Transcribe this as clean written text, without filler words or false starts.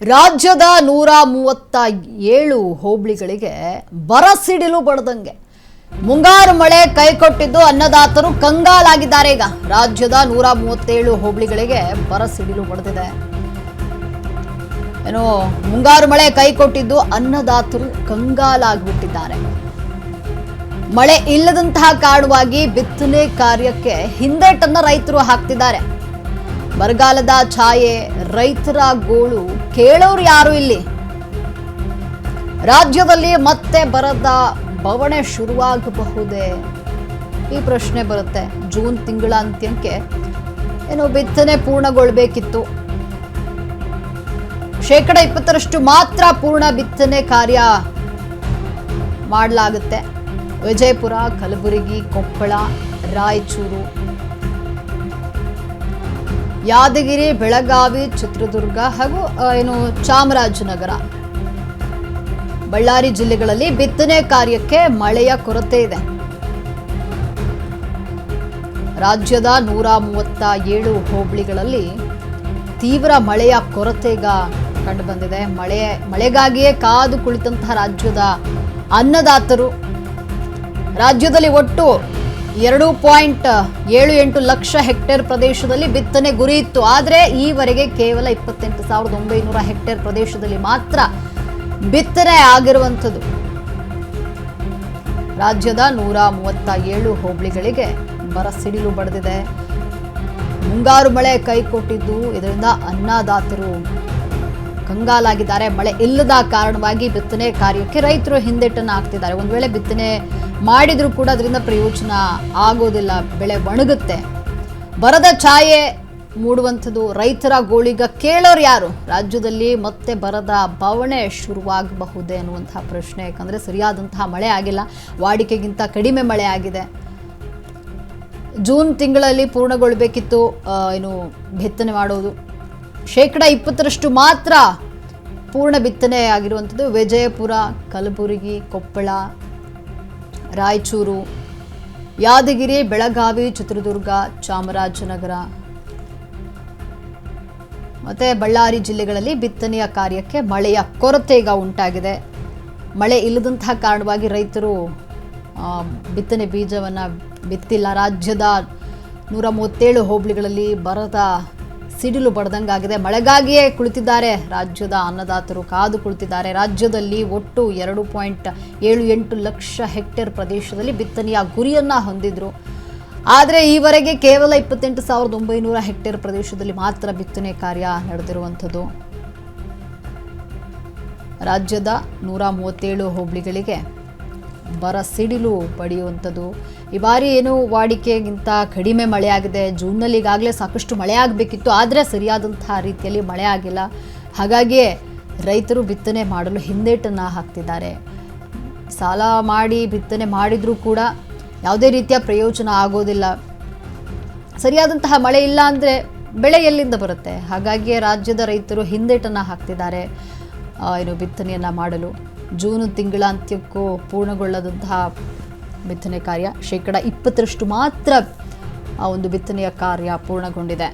ರಾಜ್ಯದ 137 ಹೋಬಳಿಗಳಿಗೆ ಬರ ಸಿಡಿಲು ಬಡದಂಗೆ ಮುಂಗಾರು ಮಳೆ ಕೈಕೊಟ್ಟಿದ್ದು ಅನ್ನದಾತರು ಕಂಗಾಲಾಗಿದ್ದಾರೆ. ಈಗ ರಾಜ್ಯದ 137 ಹೋಬಳಿಗಳಿಗೆ ಬರ ಸಿಡಿಲು ಬಡದಿದೆ. ಏನೋ ಮುಂಗಾರು ಮಳೆ ಕೈಕೊಟ್ಟಿದ್ದು ಅನ್ನದಾತರು ಕಂಗಾಲಾಗಿಬಿಟ್ಟಿದ್ದಾರೆ. ಮಳೆ ಇಲ್ಲದಂತಹ ಕಾರಣವಾಗಿ ಬಿತ್ತನೆ ಕಾರ್ಯಕ್ಕೆ ಹಿಂದೇಟನ್ನ ರೈತರು ಹಾಕ್ತಿದ್ದಾರೆ. ಬರಗಾಲದ ಛಾಯೆ, ರೈತರ ಗೋಳು ಕೇಳೋರು ಯಾರು ಇಲ್ಲಿ. ರಾಜ್ಯದಲ್ಲಿ ಮತ್ತೆ ಬರದ ಬವಣೆ ಶುರುವಾಗಬಹುದೇ ಈ ಪ್ರಶ್ನೆ ಬರುತ್ತೆ. ಜೂನ್ ತಿಂಗಳ ಅಂತ್ಯಕ್ಕೆ ಏನು ಬಿತ್ತನೆ ಪೂರ್ಣಗೊಳ್ಳಬೇಕಿತ್ತು. 20% ಮಾತ್ರ ಪೂರ್ಣ ಬಿತ್ತನೆ ಕಾರ್ಯ ಮಾಡಲಾಗುತ್ತೆ. ವಿಜಯಪುರ, ಕಲಬುರಗಿ, ಕೊಪ್ಪಳ, ರಾಯಚೂರು, ಯಾದಗಿರಿ, ಬೆಳಗಾವಿ, ಚಿತ್ರದುರ್ಗ ಹಾಗೂ ಚಾಮರಾಜನಗರ, ಬಳ್ಳಾರಿ ಜಿಲ್ಲೆಗಳಲ್ಲಿ ಬಿತ್ತನೆ ಕಾರ್ಯಕ್ಕೆ ಮಳೆಯ ಕೊರತೆ ಇದೆ. ರಾಜ್ಯದ 137 ಹೋಬಳಿಗಳಲ್ಲಿ ತೀವ್ರ ಮಳೆಯ ಕೊರತೆ ಈಗ ಕಂಡುಬಂದಿದೆ. ಮಳೆಗಾಗಿಯೇ ಕಾದು ಕುಳಿತಂತಹ ರಾಜ್ಯದ ಅನ್ನದಾತರು. ರಾಜ್ಯದಲ್ಲಿ ಒಟ್ಟು 2.78 ಲಕ್ಷ ಹೆಕ್ಟೇರ್ ಪ್ರದೇಶದಲ್ಲಿ ಬಿತ್ತನೆ ಗುರಿ ಇತ್ತು. ಆದರೆ ಈವರೆಗೆ ಕೇವಲ 28,900 ಹೆಕ್ಟೇರ್ ಪ್ರದೇಶದಲ್ಲಿ ಮಾತ್ರ ಬಿತ್ತನೆ ಆಗಿರುವಂಥದ್ದು. ರಾಜ್ಯದ 137 ಹೋಬಳಿಗಳಿಗೆ ಬರ ಸಿಡಿಲು ಬಡದಿದೆ. ಮುಂಗಾರು ಮಳೆ ಕೈಕೊಟ್ಟಿದ್ದು ಇದರಿಂದ ಅನ್ನದಾತರು ಕಂಗಾಲಾಗಿದ್ದಾರೆ. ಮಳೆ ಇಲ್ಲದ ಕಾರಣವಾಗಿ ಬಿತ್ತನೆ ಕಾರ್ಯಕ್ಕೆ ರೈತರು ಹಿಂದೇಟನ್ನು ಹಾಕ್ತಿದ್ದಾರೆ. ಒಂದು ವೇಳೆ ಬಿತ್ತನೆ ಮಾಡಿದ್ರೂ ಕೂಡ ಅದರಿಂದ ಪ್ರಯೋಜನ ಆಗೋದಿಲ್ಲ, ಬೆಳೆ ಒಣಗುತ್ತೆ. ಬರದ ಛಾಯೆ ಮೂಡುವಂಥದ್ದು. ರೈತರ ಗೋಳಿಗ ಕೇಳೋರು ಯಾರು. ರಾಜ್ಯದಲ್ಲಿ ಮತ್ತೆ ಬರದ ಬವಣೆ ಶುರುವಾಗಬಹುದೇ ಅನ್ನುವಂತಹ ಪ್ರಶ್ನೆ. ಯಾಕಂದರೆ ಸರಿಯಾದಂತಹ ಮಳೆ ಆಗಿಲ್ಲ, ವಾಡಿಕೆಗಿಂತ ಕಡಿಮೆ ಮಳೆ ಆಗಿದೆ. ಜೂನ್ ತಿಂಗಳಲ್ಲಿ ಪೂರ್ಣಗೊಳ್ಳಬೇಕಿತ್ತು ಬಿತ್ತನೆ ಮಾಡೋದು. 20% ಮಾತ್ರ ಪೂರ್ಣ ಬಿತ್ತನೆ ಆಗಿರುವಂಥದ್ದು. ವಿಜಯಪುರ, ಕಲಬುರಗಿ, ಕೊಪ್ಪಳ, ರಾಯಚೂರು, ಯಾದಗಿರಿ, ಬೆಳಗಾವಿ, ಚಿತ್ರದುರ್ಗ, ಚಾಮರಾಜನಗರ ಮತ್ತು ಬಳ್ಳಾರಿ ಜಿಲ್ಲೆಗಳಲ್ಲಿ ಬಿತ್ತನೆಯ ಕಾರ್ಯಕ್ಕೆ ಮಳೆಯ ಕೊರತೆ ಈಗ ಉಂಟಾಗಿದೆ. ಮಳೆ ಇಲ್ಲದಂತಹ ಕಾರಣವಾಗಿ ರೈತರು ಬಿತ್ತನೆ ಬೀಜವನ್ನು ಬಿತ್ತಿಲ್ಲ. ರಾಜ್ಯದ 137 ಹೋಬಳಿಗಳಲ್ಲಿ ಬರದ ಸಿಡಿಲು ಬಡದಂಗಾಗಿದೆ. ಮಳೆಗಾಗಿಯೇ ಕುಳಿತಿದ್ದಾರೆ ರಾಜ್ಯದ ಅನ್ನದಾತರು, ಕಾದು ಕುಳಿತಿದ್ದಾರೆ. ರಾಜ್ಯದಲ್ಲಿ ಒಟ್ಟು 2.78 ಲಕ್ಷ ಹೆಕ್ಟೇರ್ ಪ್ರದೇಶದಲ್ಲಿ ಬಿತ್ತನೆಯ ಗುರಿಯನ್ನು ಹೊಂದಿದ್ರು. ಆದರೆ ಈವರೆಗೆ ಕೇವಲ 28,900 ಹೆಕ್ಟೇರ್ ಪ್ರದೇಶದಲ್ಲಿ ಮಾತ್ರ ಬಿತ್ತನೆ ಕಾರ್ಯ ನಡೆದಿರುವಂಥದ್ದು. ರಾಜ್ಯದ 137 ಹೋಬಳಿಗಳಿಗೆ ಬರ ಸಿಡಿಲು ಬಡಿಯುವಂಥದ್ದು. ಈ ಬಾರಿ ವಾಡಿಕೆಗಿಂತ ಕಡಿಮೆ ಮಳೆ ಆಗಿದೆ. ಜೂನ್ನಲ್ಲಿ ಈಗಾಗಲೇ ಸಾಕಷ್ಟು ಮಳೆ ಆಗಬೇಕಿತ್ತು, ಆದರೆ ಸರಿಯಾದಂತಹ ರೀತಿಯಲ್ಲಿ ಮಳೆ ಆಗಿಲ್ಲ. ಹಾಗಾಗಿಯೇ ರೈತರು ಬಿತ್ತನೆ ಮಾಡಲು ಹಿಂದೇಟನ್ನು ಹಾಕ್ತಿದ್ದಾರೆ. ಸಾಲ ಮಾಡಿ ಬಿತ್ತನೆ ಮಾಡಿದರೂ ಕೂಡ ಯಾವುದೇ ರೀತಿಯ ಪ್ರಯೋಜನ ಆಗೋದಿಲ್ಲ. ಸರಿಯಾದಂತಹ ಮಳೆ ಇಲ್ಲ ಅಂದರೆ ಬೆಳೆ ಎಲ್ಲಿಂದ ಬರುತ್ತೆ. ಹಾಗಾಗಿಯೇ ರಾಜ್ಯದ ರೈತರು ಹಿಂದೇಟನ್ನು ಹಾಕ್ತಿದ್ದಾರೆ ಬಿತ್ತನೆಯನ್ನು ಮಾಡಲು. ಜೂನ್ ತಿಂಗಳ ಅಂತ್ಯಕ್ಕೂ ಪೂರ್ಣಗೊಳ್ಳದಂತಹ ಬಿತ್ತನೆ ಕಾರ್ಯ 20% ಮಾತ್ರ ಬಿತ್ತನೆಯ ಕಾರ್ಯ ಪೂರ್ಣಗೊಂಡಿದೆ.